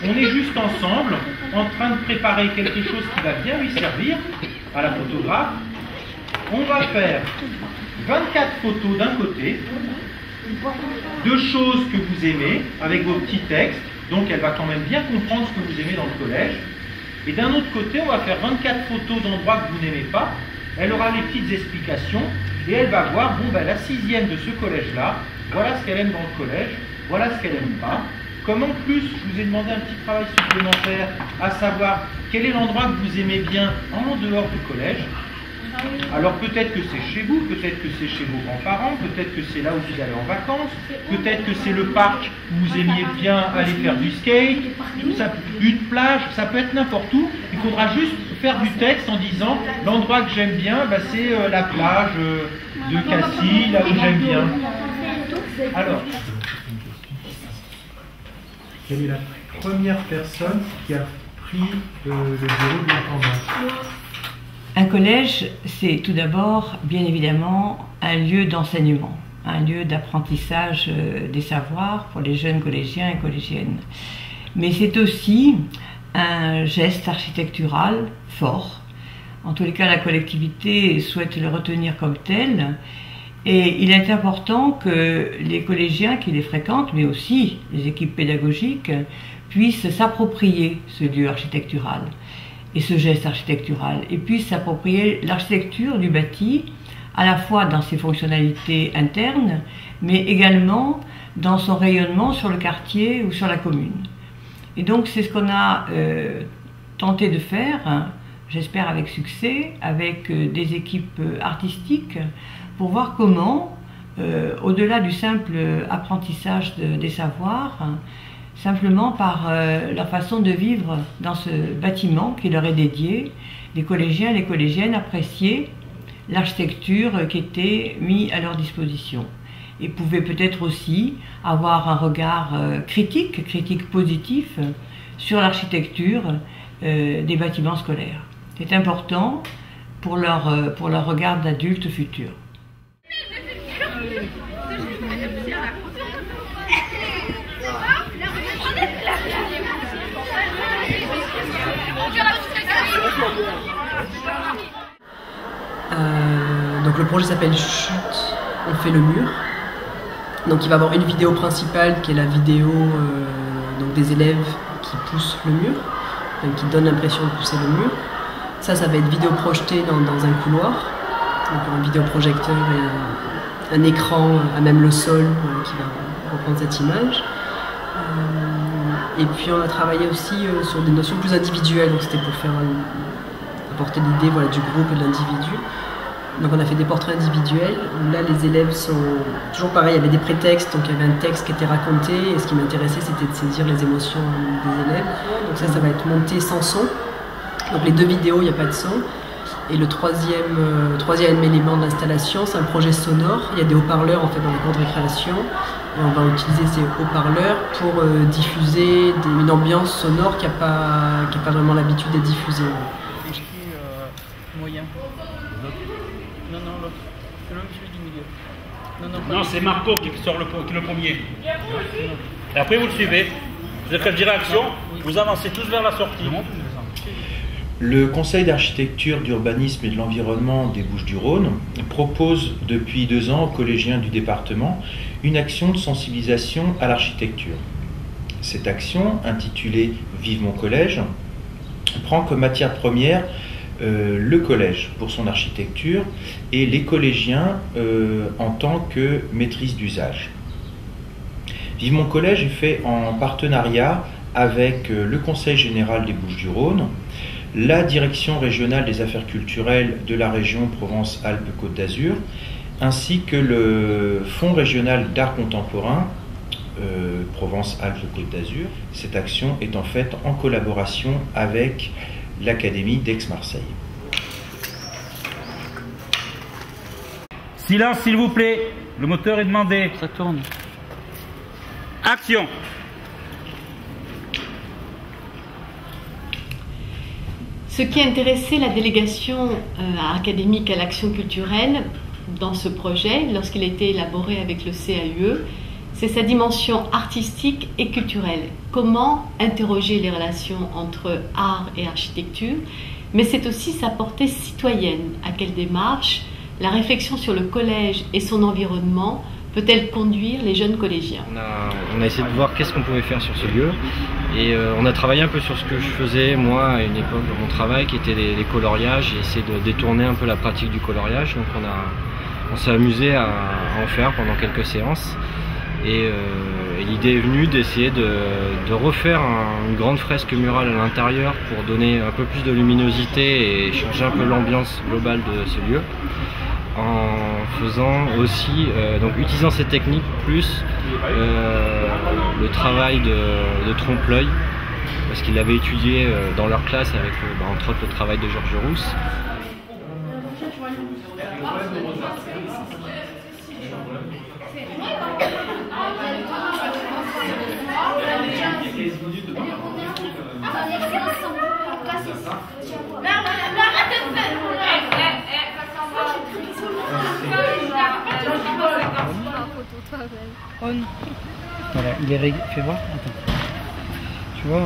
on est juste ensemble en train de préparer quelque chose qui va bien lui servir à la photographe. On va faire 24 photos d'un côté, de choses que vous aimez, avec vos petits textes, donc elle va quand même bien comprendre ce que vous aimez dans le collège. Et d'un autre côté, on va faire 24 photos d'endroits que vous n'aimez pas, elle aura les petites explications, et elle va voir, bon ben la 6e de ce collège-là, voilà ce qu'elle aime dans le collège, voilà ce qu'elle n'aime pas. Comme en plus, je vous ai demandé un petit travail supplémentaire, à savoir quel est l'endroit que vous aimez bien en dehors du collège. Alors peut-être que c'est chez vous, peut-être que c'est chez vos grands-parents, peut-être que c'est là où vous allez en vacances, peut-être que c'est le parc où vous aimiez bien aller faire du skate, tout ça, une plage, ça peut être n'importe où. Il faudra juste faire du texte en disant l'endroit que j'aime bien, bah, c'est la plage de Cassis, là où j'aime bien. Alors, quelle est la première personne qui a pris le bureau de l'intendant? Un collège, c'est tout d'abord, bien évidemment, un lieu d'enseignement, un lieu d'apprentissage des savoirs pour les jeunes collégiens et collégiennes. Mais c'est aussi un geste architectural fort. En tous les cas, la collectivité souhaite le retenir comme tel. Et il est important que les collégiens qui les fréquentent, mais aussi les équipes pédagogiques, puissent s'approprier ce lieu architectural et ce geste architectural, et puissent s'approprier l'architecture du bâti, à la fois dans ses fonctionnalités internes, mais également dans son rayonnement sur le quartier ou sur la commune. Et donc c'est ce qu'on a tenté de faire, hein, j'espère avec succès, avec des équipes artistiques, pour voir comment, au-delà du simple apprentissage des savoirs, simplement par leur façon de vivre dans ce bâtiment qui leur est dédié, les collégiens et les collégiennes appréciaient l'architecture qui était mise à leur disposition et pouvaient peut-être aussi avoir un regard critique positif sur l'architecture des bâtiments scolaires. C'est important pour leur regard d'adultes futurs. Donc le projet s'appelle Chut, on fait le mur. Donc il va y avoir une vidéo principale qui est la vidéo donc des élèves qui poussent le mur, donc qui donne l'impression de pousser le mur. Ça va être vidéo projetée dans un couloir, donc un vidéoprojecteur et un écran à même le sol qui va reprendre cette image. Et puis on a travaillé aussi sur des notions plus individuelles, donc c'était pour faire apporter l'idée voilà, du groupe et de l'individu. Donc on a fait des portraits individuels, où là les élèves sont toujours pareil, il y avait des prétextes, donc il y avait un texte qui était raconté, et ce qui m'intéressait c'était de saisir les émotions des élèves. Donc ça va être monté sans son, donc les deux vidéos il n'y a pas de son. Et le troisième élément de l'installation, c'est un projet sonore, il y a des haut-parleurs en fait dans les cours de récréation, et on va utiliser ces haut-parleurs pour diffuser une ambiance sonore qui n'a pas vraiment l'habitude d'être diffusée. Moyen. Non, l'autre. C'est le même celui du milieu. Non, c'est Marco qui sort qui est le premier. Et après, vous le suivez. Vous êtes je dirais action, vous avancez tous vers la sortie. Le Conseil d'architecture, d'urbanisme et de l'environnement des Bouches-du-Rhône propose depuis 2 ans aux collégiens du département une action de sensibilisation à l'architecture. Cette action, intitulée « Vive mon collège », prend comme matière première le collège pour son architecture et les collégiens en tant que maîtrise d'usage. Vive mon collège est fait en partenariat avec le Conseil général des Bouches-du-Rhône, la Direction régionale des affaires culturelles de la région Provence-Alpes-Côte d'Azur, ainsi que le Fonds régional d'art contemporain Provence-Alpes-Côte d'Azur. Cette action est en fait en collaboration avec l'Académie d'Aix-Marseille. Silence s'il vous plaît, le moteur est demandé. Ça tourne. Action. Ce qui a intéressé la délégation académique à l'action culturelle dans ce projet, lorsqu'il a été élaboré avec le CAUE, c'est sa dimension artistique et culturelle. Comment interroger les relations entre art et architecture, mais c'est aussi sa portée citoyenne. À quelle démarche la réflexion sur le collège et son environnement peut-elle conduire les jeunes collégiens? On a essayé de voir qu'est-ce qu'on pouvait faire sur ce lieu et on a travaillé un peu sur ce que je faisais moi à une époque dans mon travail qui était les coloriages. J'ai essayé de détourner un peu la pratique du coloriage, donc on s'est amusé à en faire pendant quelques séances et l'idée est venue d'essayer de refaire une grande fresque murale à l'intérieur pour donner un peu plus de luminosité et changer un peu l'ambiance globale de ce lieu, en faisant aussi, donc utilisant ces techniques plus le travail de trompe-l'œil, parce qu'il l'avait étudié dans leur classe avec entre autres le travail de Georges Rousse. Voilà, il est réglé. Fais voir. Attends. Tu vois.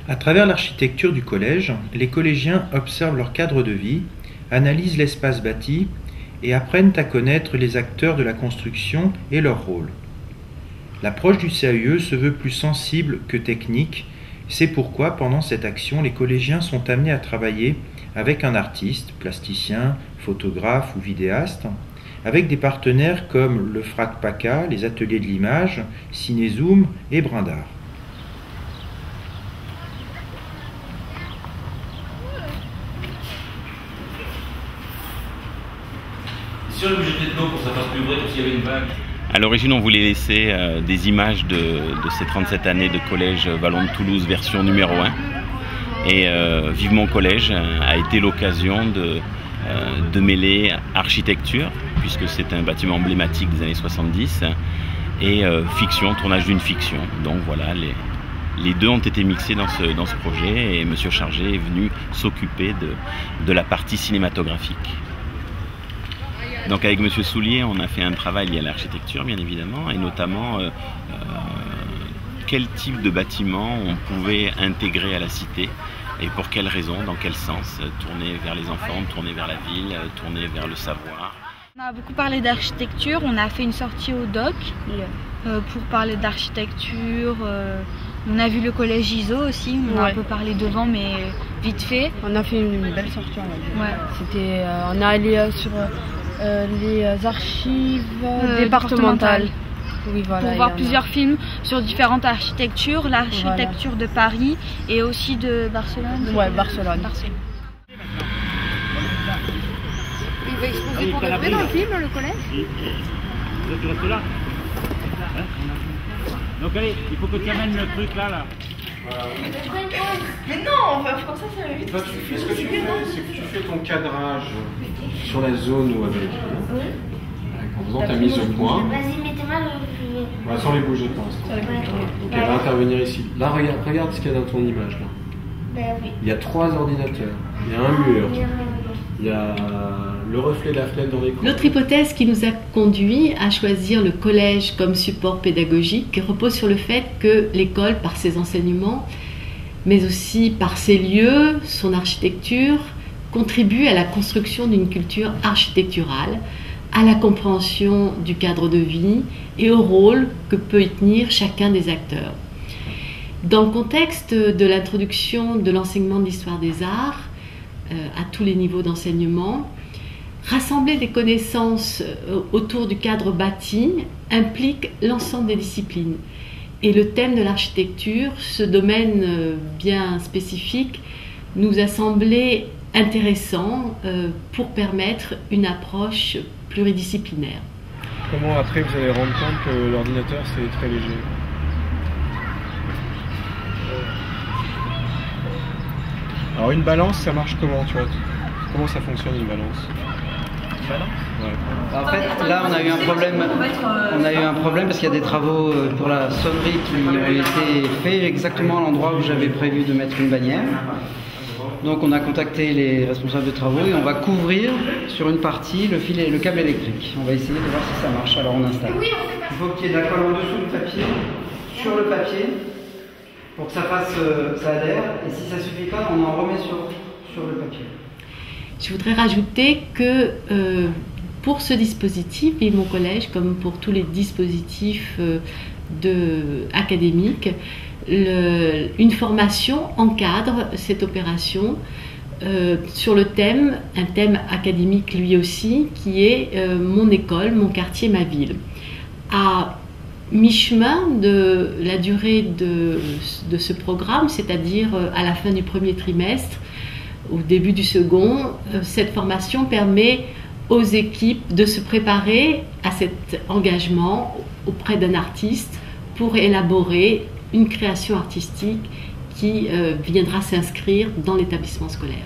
À travers l'architecture du collège, les collégiens observent leur cadre de vie, analysent l'espace bâti et apprennent à connaître les acteurs de la construction et leur rôle. L'approche du CAUE se veut plus sensible que technique. C'est pourquoi, pendant cette action, les collégiens sont amenés à travailler avec un artiste, plasticien, photographe ou vidéaste, avec des partenaires comme le FRAC PACA, les ateliers de l'image, Cinézoom et Brin d'Art. Si on est obligé de l'eau pour que ça fasse plus vrai, s'il y avait une vague. À l'origine, on voulait laisser des images de ces 37 années de collège Vallon de Toulouse version numéro 1. Et Vivement Collège a été l'occasion de mêler architecture, puisque c'est un bâtiment emblématique des années 70, et fiction, tournage d'une fiction. Donc voilà, les deux ont été mixés dans ce projet et Monsieur Chargé est venu s'occuper de la partie cinématographique. Donc avec Monsieur Soulier, on a fait un travail lié à l'architecture, bien évidemment, et notamment quel type de bâtiment on pouvait intégrer à la cité et pour quelles raisons, dans quel sens, tourner vers les enfants, tourner vers la ville, tourner vers le savoir. On a beaucoup parlé d'architecture, on a fait une sortie au doc pour parler d'architecture. On a vu le collège ISO aussi, on a un peu parlé devant mais vite fait. On a fait une belle sortie, on a vu. Ouais. C'était, on est allé sur les archives départementales. Oui, voilà, pour voir plusieurs films sur différentes architectures, l'architecture de Paris et aussi de Barcelone. Ouais, Barcelone. Il va exposer pour de vrai dans le film, le collège? Tu restes là. Donc allez, il faut que tu amènes le truc là. Mais non, comme ça, ça va vite. Toi, ce que tu fais, c'est que tu fais ton cadrage sur la zone où avec. En faisant ta mise au point. Vas-y, mettez-moi le. Sans les bouger pour l'instant. Donc elle va intervenir ici. Là, regarde ce qu'il y a dans ton image là. Oui. Il y a 3 ordinateurs. Il y a un mur. Il y a le reflet de la fenêtre dans l'écran. L'autre hypothèse qui nous a conduit à choisir le collège comme support pédagogique repose sur le fait que l'école, par ses enseignements, mais aussi par ses lieux, son architecture, contribue à la construction d'une culture architecturale, à la compréhension du cadre de vie et au rôle que peut y tenir chacun des acteurs. Dans le contexte de l'introduction de l'enseignement de l'histoire des arts, à tous les niveaux d'enseignement, rassembler des connaissances autour du cadre bâti implique l'ensemble des disciplines. Et le thème de l'architecture, ce domaine bien spécifique, nous a semblé intéressant pour permettre une approche pluridisciplinaire. Comment après vous allez rendre compte que l'ordinateur c'est très léger? Alors une balance, ça marche comment, tu vois? Comment ça fonctionne une balance? Ouais. En fait, là, on a eu un problème parce qu'il y a des travaux pour la sonnerie qui ont été faits exactement à l'endroit où j'avais prévu de mettre une bannière. Donc on a contacté les responsables de travaux et on va couvrir sur une partie le câble électrique. On va essayer de voir si ça marche. Alors on installe. Il faut qu'il y ait de la colle en dessous du papier, sur le papier, pour que ça adhère. Et si ça ne suffit pas, on en remet sur le papier. Je voudrais rajouter que pour ce dispositif, et mon collège, comme pour tous les dispositifs académiques, une formation encadre cette opération sur le thème, un thème académique lui aussi, qui est mon école, mon quartier, ma ville. À mi-chemin de la durée de ce programme, c'est-à-dire à la fin du premier trimestre, au début du second, cette formation permet aux équipes de se préparer à cet engagement auprès d'un artiste pour élaborer une création artistique qui viendra s'inscrire dans l'établissement scolaire.